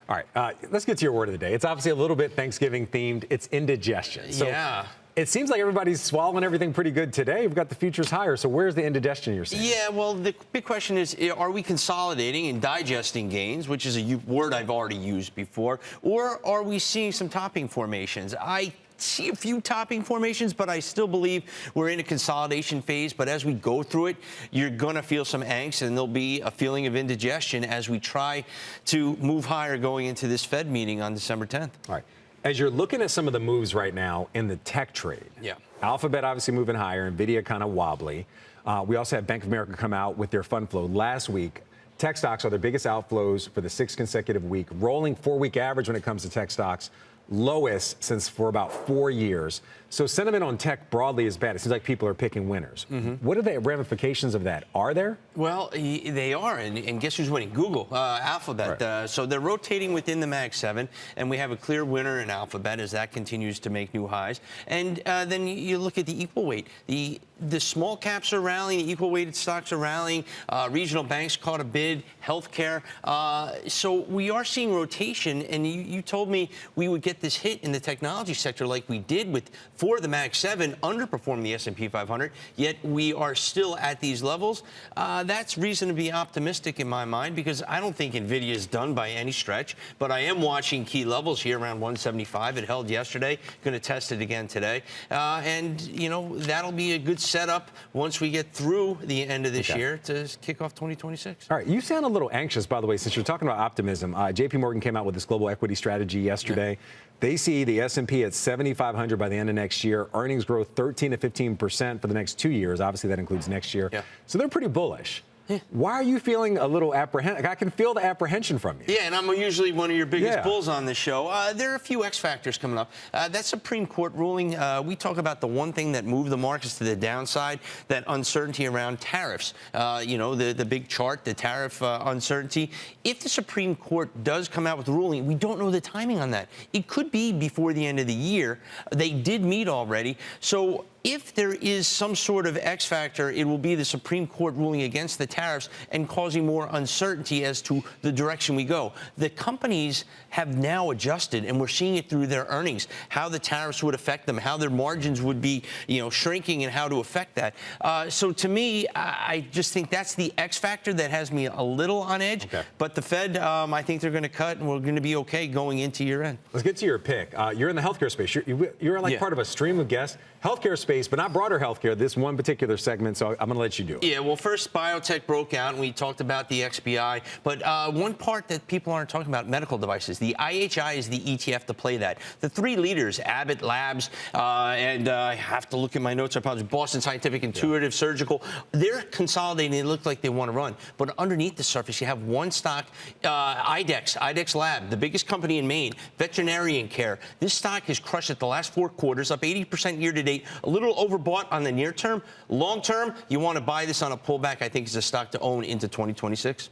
All right, let's get to your word of the day. It's obviously a little bit Thanksgiving themed. It's indigestion. So yeah. It seems like everybody's swallowing everything pretty good today. We've got the futures higher. So where's the indigestion you're seeing? Yeah, well, the big question is, are we consolidating and digesting gains, which is a word I've already used before, or are we seeing some topping formations? I see a few topping formations, but I still believe we're in a consolidation phase. But as we go through it, you're going to feel some angst, and there'll be a feeling of indigestion as we try to move higher going into this Fed meeting on December 10th. All right. As you're looking at some of the moves right now in the tech trade, Alphabet obviously moving higher, NVIDIA kind of wobbly. We also had Bank of America come out with their fund flow last week. Tech stocks are their biggest outflows for the 6th consecutive week. Rolling 4-week average when it comes to tech stocks, lowest since for about 4 years. So sentiment on tech broadly is bad. It seems like people are picking winners. What are the ramifications of that? Are there? Well, they are, and guess who's winning? Google, Alphabet. Right. So they're rotating within the Mag 7, and we have a clear winner in Alphabet as that continues to make new highs. And then you look at the equal weight. The small caps are rallying, the equal weighted stocks are rallying. Regional banks caught a bid, healthcare. So we are seeing rotation, and you told me we would get this hit in the technology sector like we did for the Mag 7, underperforming the S&P 500, yet we are still at these levels. That's reason to be optimistic in my mind, because I don't think NVIDIA is done by any stretch, but I am watching key levels here around 175. It held yesterday, going to test it again today. And, you know, that'll be a good setup once we get through the end of this year to kick off 2026. All right, you sound a little anxious, by the way, since you're talking about optimism. JP Morgan came out with this global equity strategy yesterday. They see the S&P at 7,500 by the end of next year. Earnings growth 13 to 15% for the next 2 years. Obviously, that includes next year. So they're pretty bullish. Why are you feeling a little apprehensive? I can feel the apprehension from you. Yeah, and I'm usually one of your biggest bulls on the show. There are a few X factors coming up. That Supreme Court ruling, we talk about the one thing that moved the markets to the downside, that uncertainty around tariffs. You know, the big chart, the tariff uncertainty. If the Supreme Court does come out with a ruling, we don't know the timing on that. It could be before the end of the year. They did meet already. So if there is some sort of X factor, it will be the Supreme Court ruling against the tariffs and causing more uncertainty as to the direction we go. The companies have now adjusted, and we're seeing it through their earnings, how the tariffs would affect them, how their margins would be, you know, shrinking, and how to affect that. So to me, I just think that's the X factor that has me a little on edge. But the Fed, I think they're going to cut, and we're going to be okay going into year end. Let's get to your pick. You're in the healthcare space. You're like part of a stream of guests. Healthcare space, but not broader healthcare, this one particular segment, so I'm going to let you do it. Yeah, well, first, biotech broke out, and we talked about the XBI. But one part that people aren't talking about, medical devices. The IHI is the ETF to play that. The three leaders, Abbott Labs, and I have to look at my notes, I apologize, Boston Scientific, Intuitive Surgical, they're consolidating. They look like they want to run. But underneath the surface, you have one stock, IDEX Lab, the biggest company in Maine, veterinarian care. This stock has crushed it the last 4 quarters, up 80% year to date. A little overbought on the near term. Long term, you want to buy this on a pullback. I think it's a stock to own into 2026.